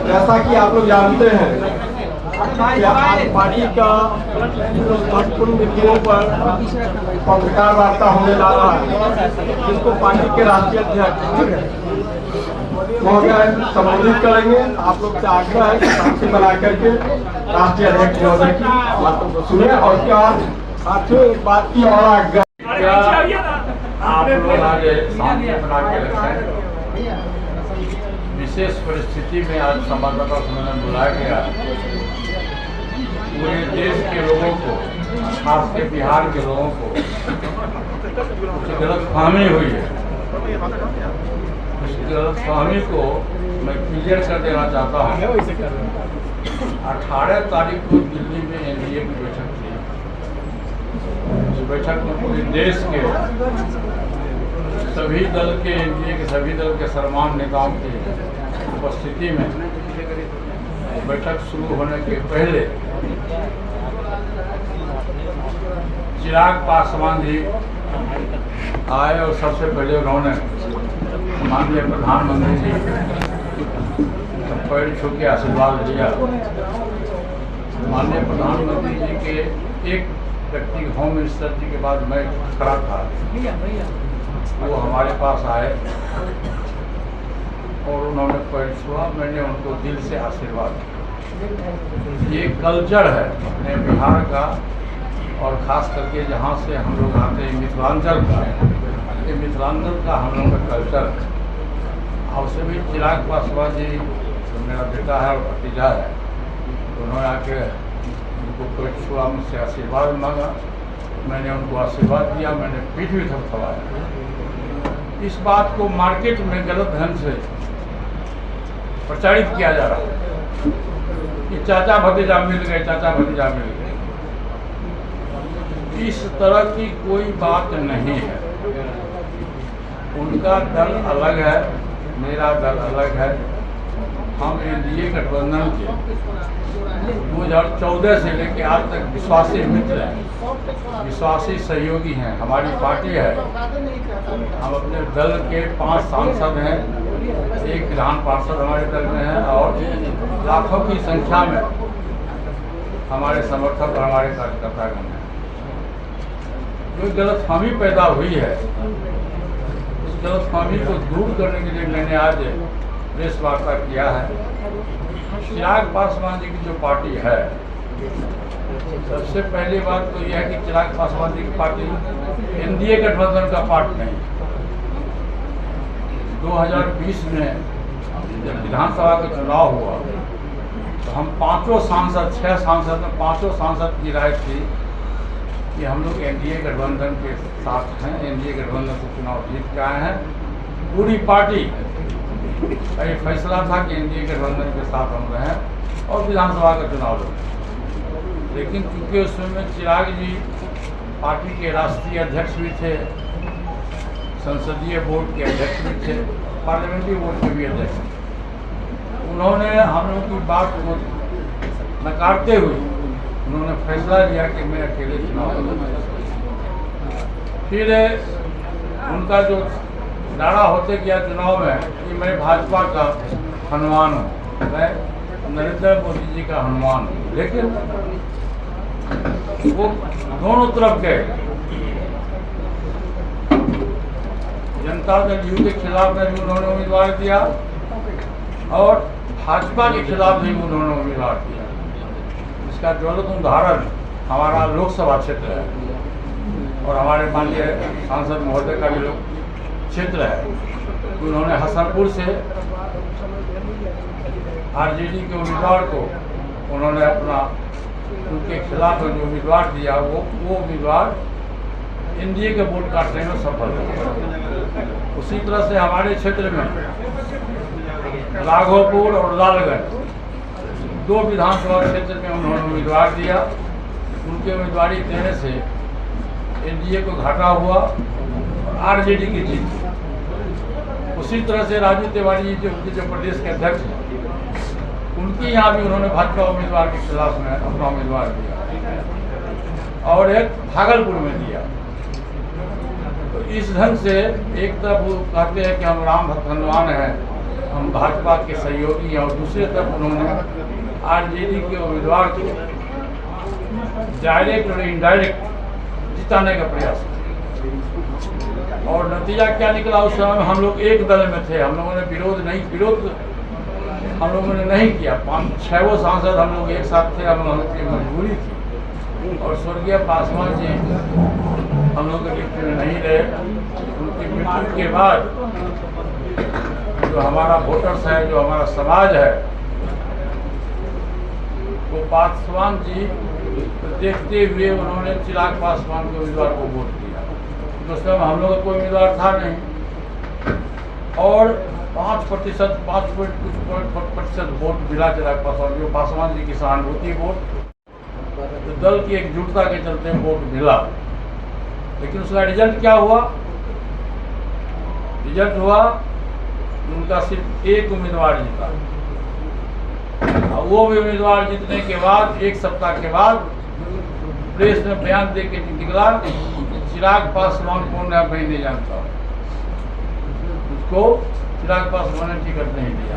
जैसा कि आप लोग जानते हैं कि आज पार्टी का महत्वपूर्ण मीटिंगों पर पत्रकार वार्ता होने जा रहा है, जिसको पार्टी के राष्ट्रीय अध्यक्ष महोदय संबोधित करेंगे। आप लोग से आग्रह है कि शांति बना करके राष्ट्रीय अध्यक्ष महोदय की बातों को सुने। और क्या साथियों, एक बात की और आग्रह, आप लोग आगे शांति बना के रखें। विशेष परिस्थिति में आज संवाददाता सम्मेलन बुलाया गया। पूरे देश के लोगों को, खासकर बिहार के लोगों को गलतफहमी हुई है। उस गलतफहमी को मैं क्लियर कर देना चाहता हूँ। 18 तारीख को दिल्ली में एनडीए की बैठक थी। उस बैठक में पूरे देश के सभी दल के, एनडीए के सभी दल के सर्वमान्य नेताओं की उपस्थिति में बैठक शुरू होने के पहले चिराग पासवान जी आए और सबसे पहले उन्होंने माननीय प्रधानमंत्री जी पैर छू के आशीर्वाद लिया। माननीय प्रधानमंत्री जी के एक व्यक्ति होम मिनिस्टर जी के बाद मैं खड़ा था, वो हमारे पास आए और उन्होंने पैर छुआ। मैंने उनको दिल से आशीर्वाद दिया। ये कल्चर है अपने बिहार का, और ख़ास करके जहाँ से हम लोग आते हैं मिथिलांचल का, ये मिथिलांचल का हम लोग का कल्चर है। और उससे भी चिराग पासवान जी जो मेरा बेटा है और भतीजा है, तो उन्होंने आके उनको पैर छुआ, मुझसे आशीर्वाद मांगा। मैंने उनको आशीर्वाद दिया, मैंने पीठ भी थपथपाया। इस बात को मार्केट में गलत ढंग से प्रचारित किया जा रहा है कि चाचा भतीजा मिल गए, चाचा भतीजा मिल गए। इस तरह की कोई बात नहीं है। उनका दल अलग है, मेरा दल अलग है। हम एनडीए गठबंधन के 2014 से लेकर आज तक विश्वासी मित्र हैं, विश्वासी सहयोगी हैं। हमारी पार्टी है। हम अपने दल के 5 सांसद हैं, 1 विधान पार्षद हमारे दल में है, और लाखों की संख्या में हमारे समर्थक और हमारे कार्यकर्तागण हैं। जो गलतफहमी पैदा हुई है, उस गलतफहमी को दूर करने के लिए मैंने आज प्रेस वार्ता किया है। चिराग पासवान जी की जो पार्टी है, सबसे पहली बात तो यह है कि चिराग पासवान जी की पार्टी एनडीए गठबंधन का पार्ट नहीं। 2020 में जब विधानसभा का चुनाव हुआ तो हम 5 सांसद, 6 सांसद में 5 सांसद की राय थी कि हम लोग एनडीए गठबंधन के साथ हैं, एनडीए गठबंधन से चुनाव जीत के आए हैं। पूरी पार्टी का ये फैसला था कि एनडीए गठबंधन के साथ हम रहें और विधानसभा का चुनाव लड़ें। लेकिन चूंकि उस समय चिराग जी पार्टी के राष्ट्रीय अध्यक्ष भी थे, संसदीय बोर्ड के अध्यक्ष भी थे, पार्लियामेंट्री बोर्ड के भी अध्यक्ष थे, उन्होंने हम लोग की बात को नकारते हुए उन्होंने फैसला लिया कि मैं अकेले चुनाव लड़ूंगा। फिर उनका जो नारा होते गया चुनाव में कि मैं भाजपा का हनुमान हूँ, मैं नरेंद्र मोदी जी का हनुमान हूँ। लेकिन वो दोनों तरफ गए। जनता दल यू के खिलाफ में भी उन्होंने उम्मीदवार दिया और भाजपा के खिलाफ भी उन्होंने उम्मीदवार दिया। इसका ज्वलंत उदाहरण हमारा लोकसभा क्षेत्र है और हमारे माननीय सांसद महोदय का भी लोग क्षेत्र है। उन्होंने हसनपुर से आरजेडी के उम्मीदवार को उन्होंने अपना उनके खिलाफ जो उम्मीदवार दिया, वो उम्मीदवार एनडीए के वोट काटने में सफल हुआ। उसी तरह से हमारे क्षेत्र में राघोपुर और लालगंज 2 विधानसभा क्षेत्र में उन्होंने उम्मीदवार दिया। उनके उम्मीदवारी देने से एनडीए को घाटा हुआ और आरजेडी की जीत। उसी तरह से राजू तिवारी जी जो प्रदेश के अध्यक्ष हैं, उनकी यहाँ भी उन्होंने भाजपा उम्मीदवार के खिलाफ में अपना उम्मीदवार दिया और एक भागलपुर में दिया। तो इस ढंग से एक तरफ वो कहते हैं कि हम राम भक्त हनुमान हैं, हम भाजपा के सहयोगी हैं, और दूसरी तरफ उन्होंने आरजेडी के उम्मीदवार को डायरेक्ट और इनडायरेक्ट जिताने का प्रयास किया। और नतीजा क्या निकला, उस समय हम लोग एक दल में थे, हम लोगों ने विरोध हम लोगों ने नहीं किया। 5-6 सांसद हम लोग एक साथ थे, हम लोगों की मजबूरी थी। और स्वर्गीय पासवान जी हम लोग के बीच में नहीं रहे। उनकी मृत्यु के बाद जो हमारा वोटर्स है, जो हमारा समाज है, वो पासवान जी देखते हुए उन्होंने चिराग पासवान के उम्मीदवार को वोट दिया। तो उस समय हम लोग का कोई उम्मीदवार था नहीं, और 5% वोट मिला चिराग पासवान जी, पासवान जी की सहानुभूति वोट, तो दल की एकजुटता के चलते वोट मिला। लेकिन उसका रिजल्ट क्या हुआ? रिजल्ट हुआ उनका सिर्फ एक उम्मीदवार जीता। वो भी उम्मीदवार जीतने के बाद 1 सप्ताह के बाद प्रेस में बयान दे के निकला, चिराग पासवान कौन है मैं नहीं जानता, उसको चिराग पासवान ने टिकट नहीं दिया।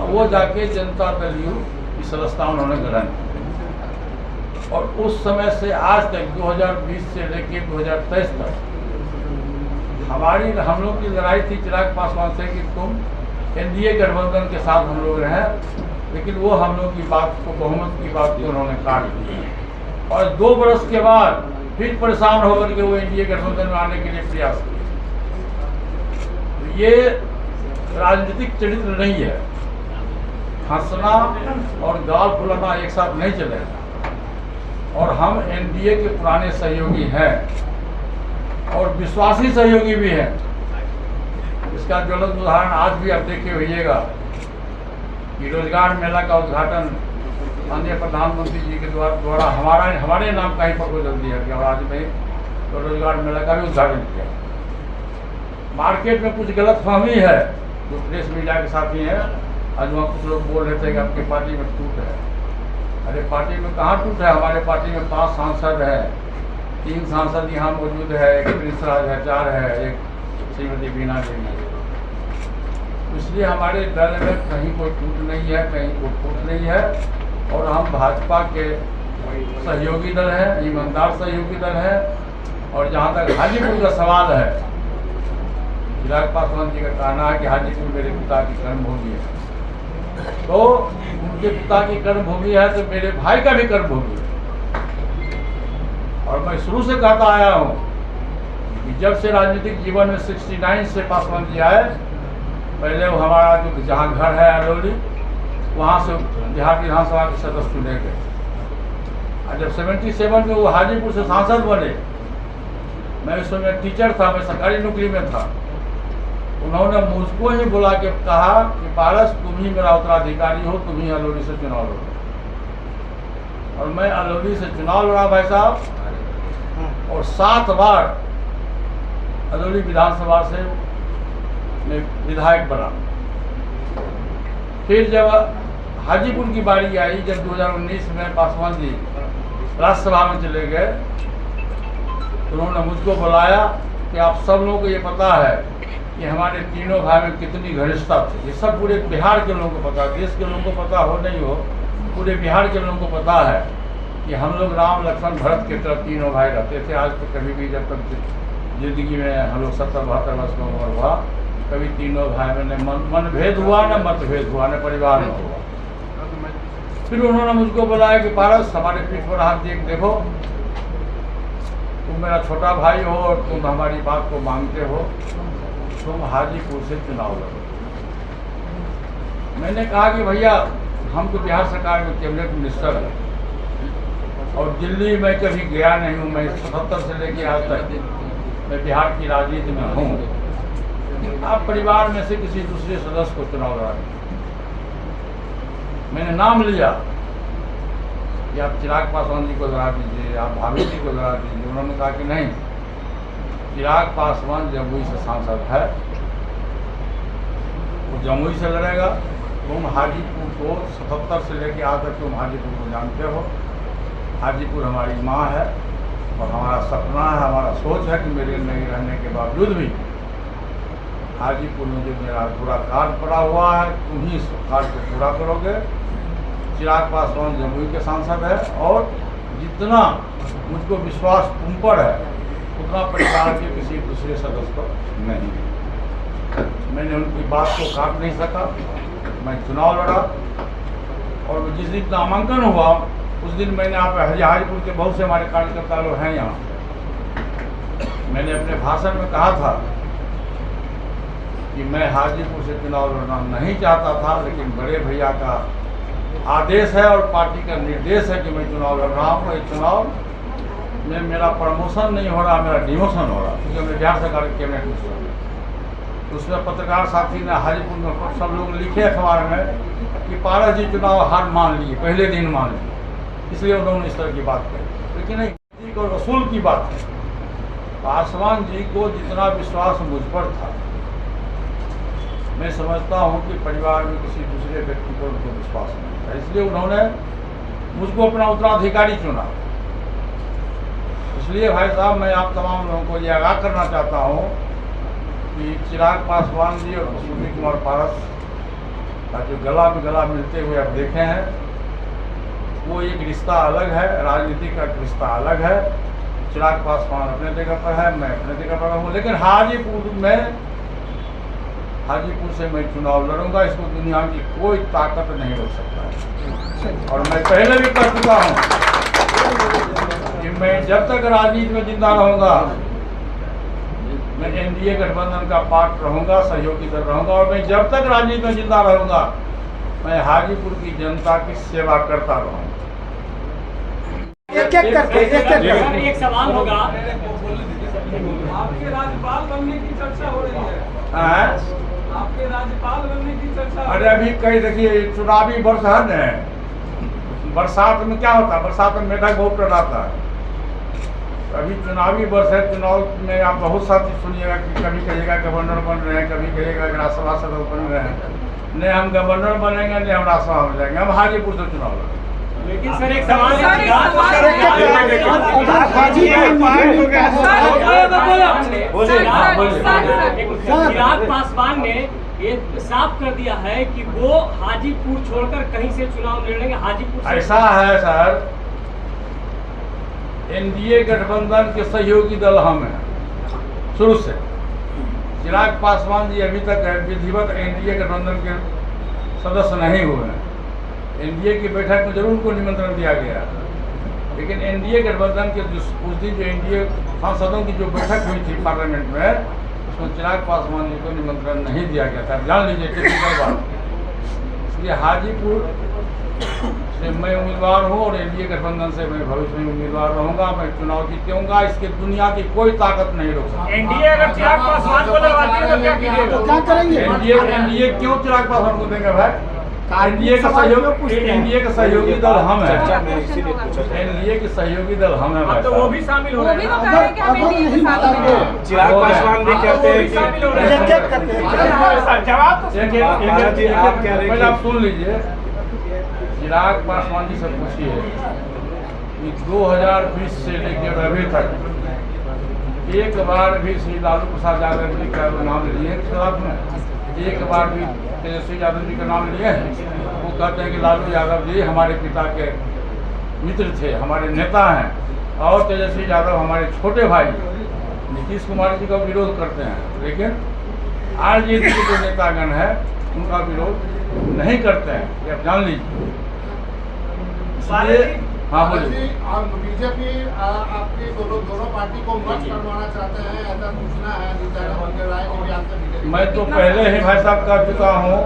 वो जाके जनता दल यू की सदस्यता उन्होंने ग्रहण की। और उस समय से आज तक 2020 से लेकर 2023 तक हम लोग की लड़ाई थी चिराग पासवान से कि तुम एनडीए गठबंधन के साथ हम लोग रहें, लेकिन वो हम लोग की बात को, बहुमत की बात को उन्होंने काट दी। और 2 बरस के बाद फिर परेशान होकर के वो एनडीए गठबंधन में आने के लिए प्रयास किए। तो ये राजनीतिक चरित्र नहीं है। हंसना और गाल फुलाना एक साथ नहीं चलेगा। और हम एनडीए के पुराने सहयोगी हैं और विश्वासी सहयोगी भी हैं। इसका ज्वलंत उदाहरण आज भी आप देखे होइएगा कि रोजगार मेला का उद्घाटन माननीय प्रधानमंत्री जी के द्वारा हमारे नाम का ही प्रपोजल दिया गया, और आज में तो रोजगार मेला का भी उद्घाटन किया। मार्केट में कुछ गलतफहमी है, जो प्रेस मीडिया के साथी हैं, आज वहाँ कुछ लोग बोल रहे थे कि आपकी पार्टी में टूट है। अरे पार्टी में कहाँ टूट है? हमारे पार्टी में 5 सांसद है, 3 सांसद यहाँ मौजूद है, एक प्रिंस राज है, 4 है, एक श्रीमती बीना देवी है। इसलिए हमारे दल में कहीं कोई टूट नहीं है, कहीं कोई फूट नहीं है, और हम भाजपा के सहयोगी दल हैं, ईमानदार सहयोगी दल हैं। और जहाँ तक हाजीपुर का सवाल है, चिराग पासवान जी का कहना है कि हाजीपुर मेरे पिता की कर्मभूमि है। तो उनके पिता की कर्मभूमि है तो मेरे भाई का भी कर्मभूमि है। और मैं शुरू से कहता आया हूँ कि जब से राजनीतिक जीवन में 69 से पासवान जी आए, पहले वो हमारा जो जहाँ घर है अलौली, वहाँ से बिहार विधानसभा के सदस्य चुने गए। और जब 77 में वो हाजीपुर से सांसद बने, मैं उस समय टीचर था, मैं सरकारी नौकरी में था। उन्होंने मुझको ही बुला के कहा कि पारस तुम ही मेरा उत्तराधिकारी हो, तुम ही अलौली से चुनाव लड़ो। और मैं अलौली से चुनाव लड़ा भाई साहब, और 7 बार अलौली विधानसभा से मैं विधायक बना। फिर जब हाजीपुर की बारी आई, जब 2019 में पासवान जी राज्यसभा में चले गए, तो उन्होंने मुझको बुलाया कि आप सब लोगों को ये पता है कि हमारे तीनों भाई में कितनी घनिष्ठता थी। ये सब पूरे बिहार के लोगों को पता, देश के लोगों को पता हो नहीं हो, पूरे बिहार के लोगों को पता है कि हम लोग राम लक्ष्मण भरत की तरफ तीनों भाई रहते थे। आज तक कभी भी, जब तक जिंदगी में हम लोग 70-72 वर्ष का उम्र हुआ, कभी तीनों भाई में न मनभेद हुआ, न मतभेद हुआ, न परिवार में हुआ। फिर उन्होंने मुझको बुलाया कि पारस हमारे पीठ पर हाथ देखो, तुम मेरा छोटा भाई हो और तुम हमारी बात को मानते हो, तुम हाजीपुर से चुनाव लड़ो। मैंने कहा कि भैया हम तो बिहार सरकार में कैबिनेट मिनिस्टर है और दिल्ली में कभी गया नहीं हूँ। मैं 77 से लेकर आज तक मैं बिहार की राजनीति में हूँ। आप परिवार में से किसी दूसरे सदस्य को चुनाव लड़ा। मैंने नाम लिया कि आप चिराग पासवान जी को लड़ा दीजिए, आप भाभी जी को लड़ा दीजिए। उन्होंने कहा कि नहीं, चिराग पासवान जमुई से सांसद है, वो जमुई से लड़ेगा। तुम हाजीपुर को 77 से लेकर आज तक तुम हाजीपुर को जानते हो, हाजीपुर हमारी माँ है, और हमारा सपना है, हमारा सोच है कि मेरे नहीं रहने के बावजूद भी हाजीपुर में जो मेरा पूरा कार्य पड़ा हुआ है, तुम ही इस कार्य को पूरा करोगे। चिराग पासवान जमुई के सांसद है और जितना मुझको विश्वास तुम पर है उतना परिवार के किसी दूसरे सदस्य पर नहीं। मैंने उनकी बात को काट नहीं सका। मैं चुनाव लड़ा और जिस दिन नामांकन हुआ उस दिन मैंने आप हाजीपुर के बहुत से हमारे कार्यकर्ता लोग हैं यहाँ, मैंने अपने भाषण में कहा था कि मैं हाजीपुर से चुनाव लड़ना नहीं चाहता था, लेकिन बड़े भैया का आदेश है और पार्टी का निर्देश है कि मैं चुनाव लड़ रहा हूँ। इस चुनाव में मेरा प्रमोशन नहीं हो रहा, मेरा डिमोशन हो रहा, क्योंकि मैं बिहार सरकार के कैबिनेट मिनिस्टर हूँ। उसमें पत्रकार साथी ने हाजीपुर में सब लोग लिखे अखबार में कि पारस जी चुनाव हार मान लिए, पहले दिन मान लिए, इसलिए उन्होंने इस तरह की बात कही। लेकिन एक और रसूल की बात है, पासवान जी को जितना विश्वास मुझ पर था, मैं समझता हूं कि परिवार में किसी दूसरे व्यक्ति पर उनको विश्वास नहीं था, इसलिए उन्होंने मुझको अपना उत्तराधिकारी चुना। इसलिए भाई साहब, मैं आप तमाम लोगों को ये आगाह करना चाहता हूं कि चिराग पासवान जी और सुनील कुमार पारस का जो गला में गला मिलते हुए आप देखे हैं, वो एक रिश्ता अलग है, राजनीति का रिश्ता अलग है। चिराग पासवान अपने जगह पर है, मैं अपने जगह पर हूँ, लेकिन हाजीपुर से मैं चुनाव लड़ूंगा, इसको दुनिया की कोई ताकत नहीं रोक सकता है। और मैं पहले भी कह चुका हूँ कि मैं जब तक राजनीति में जिंदा रहूंगा, मैं एनडीए गठबंधन का पार्ट रहूंगा, सहयोगी दल रहूंगा, और मैं जब तक राजनीति में जिंदा रहूंगा, मैं हाजीपुर की जनता की सेवा करता रहूंगा। एक सवाल होगा, आपके राज्यपाल बनने की चर्चा हो रही है। आपके राज्यपाल बनने की चर्चा। अरे अभी कहीं देखिए, चुनावी वर्ष है न, बरसात में क्या होता है, बरसात में मेढक बहुत डराता है। अभी चुनावी वर्ष है, चुनाव में आप बहुत सा चीज सुनिएगा कि कभी कहिएगा गवर्नर बन रहे हैं, कभी कहिएगा राज्यसभा सदस्य बन रहे हैं। नहीं हम गवर्नर बनेंगे, नहीं हम राज्यसभा में जाएंगे, हम हाजीपुर से चुनाव लड़ेंगे। लेकिन सर एक सवाल चिराग पासवान ने ये साफ कर दिया है कि वो हाजीपुर छोड़कर कहीं से चुनाव लड़ेंगे। हाजीपुर से ऐसा है सर, एनडीए गठबंधन के सहयोगी दल हम हैं शुरू से। चिराग पासवान जी अभी तक विधिवत एनडीए गठबंधन के सदस्य नहीं हुए हैं। एनडीए की बैठक में जरूर उनको निमंत्रण दिया गया, लेकिन एनडीए गठबंधन के उस दिन जो एनडीए सांसदों की जो बैठक हुई थी पार्लियामेंट में, उसमें चिराग पासवान जी को निमंत्रण नहीं दिया गया था। जान लीजिए टेक्निकल बात। इसलिए हाजीपुर से मैं उम्मीदवार हूँ और एनडीए गठबंधन से मैं भविष्य में उम्मीदवार रहूंगा। मैं चुनाव जीतूंगा, इसके दुनिया की कोई ताकत नहीं रोक सकती। एनडीए अगर चिराग पासवान को लगवाती है तो क्या कीजिएगा? क्या करेंगे? एनडीए क्यों चिराग पासवान को देंगे भाई? एनडीए का सहयोगी दल हम हैं, एनडीए के सहयोगी दल हम हैं। तो वो भी शामिल हो रहे हैं। चिराग पासवान भी कहते हैं पहले आप सुन लीजिए, चिराग पासवान जी से पूछिए कि 2020 से लेकर अभी तक एक बार भी श्री लालू प्रसाद यादव जी का नाम लिए खिलाफ में, एक बार भी तेजस्वी यादव जी का नाम लिए हैं? वो कहते हैं कि लालू यादव जी हमारे पिता के मित्र थे, हमारे नेता हैं, और तेजस्वी यादव हमारे छोटे भाई नीतीश कुमार जी का विरोध करते हैं, लेकिन आरजेडी के जो नेतागण हैं उनका विरोध नहीं करते हैं। ये आप जान लीजिए। इसलिए हाँ बोलिए। बीजेपी आपकी दोनों पार्टी को मर्ज करवाना चाहते हैं, ऐसा सूचना है। मैं तो पहले ही भाई साहब कह चुका हूँ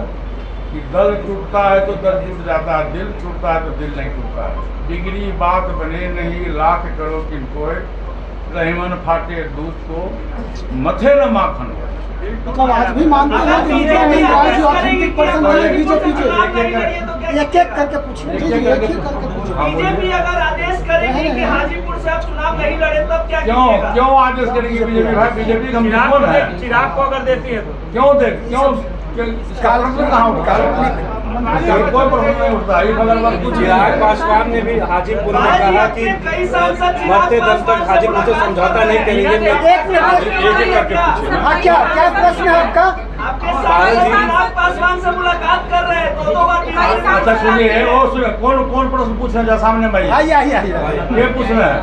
कि दल टूटता है तो दल टूट जाता है, दिल टूटता है तो दिल नहीं टूटता है। बिगड़ी बात बने नहीं लाख करो किन कोय, रहीमन फाटे दूध को मथे न माखन हो। मतलब आज भी मानते हैं कि बीजेपी एक एक करके पूछिए, बीजेपी अगर आदेश करेगी कि हाजीपुर से आप चुनाव नहीं लड़े तब क्या कीजिएगा? क्यों आदेश करेगी बीजेपी? भाई बीजेपी का दुश्मन है। चिराग को अगर देती है तो क्यों दे, क्यों इसका प्रश्न कहाँ उठा? कोई प्रश्न नहीं उठता। ये बगल चिराग पासवान ने भी हाजीपुर में कहा कि मरते दम तक हाजीपुर से समझौता नहीं करेंगे। एक करके पूछे क्या क्या प्रश्न है आपका? आपके साथ चिराग पासवान से मुलाकात कर रहे हैं, दो बार। अच्छा सुनिए, वो सुनिए, कौन प्रश्न पूछ रहे हैं सामने में आइए। आइए ये पूछ रहे हैं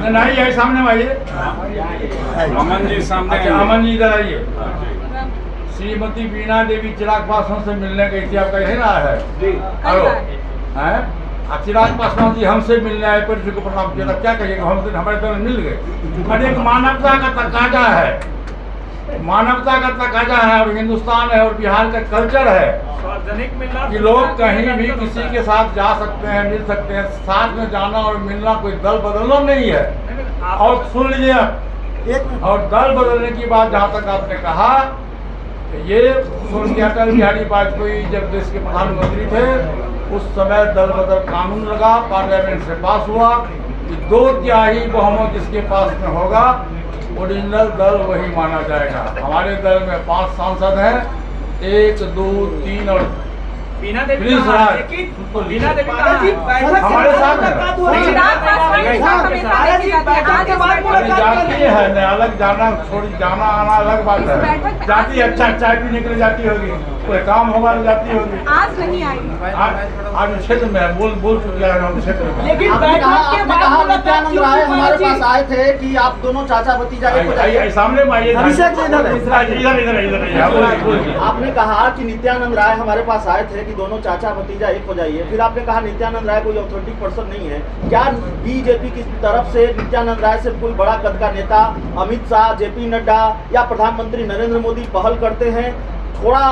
नहीं आइए सामने में आइए। अमन जी सामने। अच्छा अमन जी इधर आइए। श्रीमती बीना देवी चिराग पासवान से मिलने गई थी, आपका यही ना है? हेलो हैं? चिराग पासवान जी हमसे मिलने आए, पर जी को प्रणाम किया था, क्या कहिएगा? हम हमारे दल मिल गए। और एक मानवता का तकाजा है, मानवता का तकाजा है, और हिंदुस्तान है और बिहार का कल्चर है कि लोग कहीं भी किसी के साथ जा सकते हैं, मिल सकते हैं। साथ में जाना और मिलना कोई दल बदलना नहीं है। और सुन लीजिए, और दल बदलने की बात जहाँ तक आपने कहा, ये स्वर्गीय अटल बिहारी वाजपेयी जब देश के प्रधानमंत्री थे, उस समय दल बदल कानून लगा, पार्लियामेंट से पास हुआ कि 2/3 बहुमत जिसके पास में होगा ओरिजिनल दल वही माना जाएगा। हमारे दल में 5 सांसद हैं, 1, 2, 3 और बीना देवी प्रिंस कहाँ है? राज। बीना देवी कहाँ है? हमारे साथ है। जाती है न, अलग जाना थोड़ी जाना आना अलग बात है। जाती अच्छा चाय पीने के लिए जाती होगी, कोई काम होगा तो जाती होगी। आज नहीं आई। आज क्षेत्र में बोल चुके हैं हम क्षेत्र में। लेकिन आपने कहा नित्यानंद राय हमारे पास आए थे कि आप दोनों चाचा भतीजा एक हो जाइए। सामने में आइए। आपने कहा कि नित्यानंद राय हमारे पास आए थे कि दोनों चाचा भतीजा एक हो जाइए। फिर आपने कहा नित्यानंद राय कोई ऑथोरिटी पर्सन नहीं है। क्या बीजेपी की तरफ से नित्यानंद राय से कोई बड़ा कद का नेता अमित शाह, जेपी नड्डा या प्रधानमंत्री नरेंद्र मोदी पहल करते हैं, थोड़ा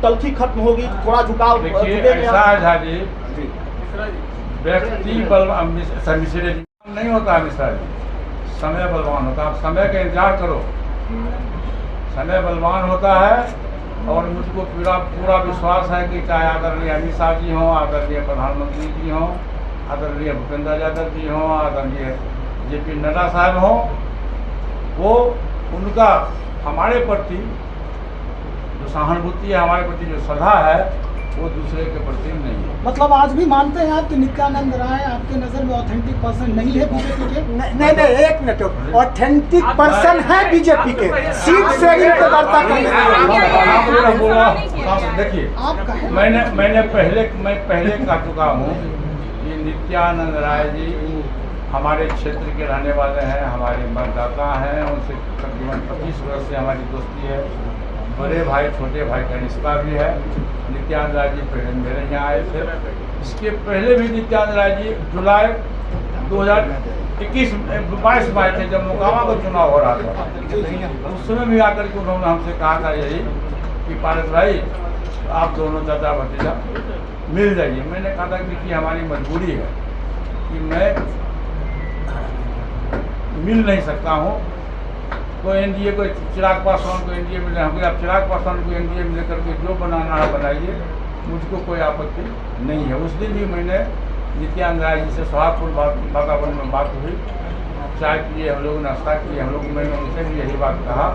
तलखी खत्म होगी, थोड़ा झुकाव? ऐसा है झा जी, व्यक्ति बलवान नहीं होता मिश्रा जी, समय बलवान होता है। आप समय का इंतजार करो, समय बलवान होता है। और मुझको पूरा विश्वास है कि चाहे आदरणीय अमित शाह जी हों, आदरणीय प्रधानमंत्री जी हों, आदरणीय भूपेंद्र यादव जी हों, आदरणीय जेपी नड्डा साहब हों, वो उनका हमारे प्रति जो सहानुभूति है, हमारे प्रति जो श्रद्धा है, वो दूसरे के प्रति नहीं है। मतलब आज भी मानते हैं आप कि नित्यानंद राय आपके नजर में ऑथेंटिक पर्सन नहीं है बीजेपी के? नहीं, एक मिनट, ऑथेंटिक पर्सन है बीजेपी के, सीट शेयरिंग को बढ़ता देखिए, मैं पहले कह चुका हूँ कि नित्यानंद राय जी हमारे क्षेत्र के रहने वाले हैं, हमारे मतदाता हैं, उनसे तकरीबन 25 वर्ष से हमारी दोस्ती है। बड़े भाई छोटे भाई का रिश्ता भी है। नित्यानंद राय जी पहले मेरे यहाँ आए थे। इसके पहले भी नित्यानंद राय जी जुलाई 2021 22 में आए थे, जब मोकामा का चुनाव हो रहा था। उस समय भी आकर के उन्होंने हमसे कहा था यही कि पारस भाई आप दोनों चाचा भतीजा मिल जाइए। मैंने कहा था कि हमारी मजबूरी है कि मैं मिल नहीं सकता हूँ। कोई एनडीए को चिराग पासवान को एनडीए में हम आप चिराग पासवान को एनडीए में लेकर के जो बनाना है बनाइए, मुझको कोई आपत्ति नहीं है। उस दिन भी मैंने नित्यानंद राय जी से सौहार्दपूर्ण वातावरण में बात हुई, चाय पिए, हम लोग नाश्ता किए, हम लोग मैंने उनसे भी यही बात कहा।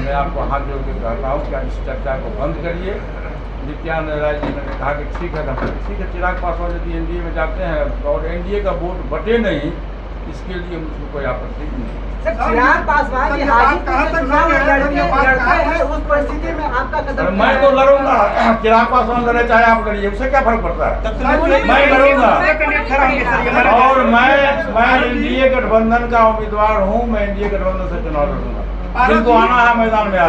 मैं आपको हाथ जोड़ के कहता हूँ कि आप इस चर्चा को बंद करिए। नित्यानंद राय जी ने कहा कि ठीक है चिराग पासवान यदि एनडीए में जाते हैं और एनडीए का वोट बटे नहीं, इसके लिए मुझको कोई आपत्ति नहीं। चिराग पासवान जी लड़ते हैं, उस परिस्थिति में आपका कदम? मैं तो लड़ूंगा, चिराग पासवान लड़े चाहे आप लड़िए, उससे क्या फर्क पड़ता है? मैं लड़ूंगा और मैं एनडीए गठबंधन का उम्मीदवार हूँ। मैं एनडीए गठबंधन से चुनाव लड़ूंगा। जिनको आना है मैदान में आ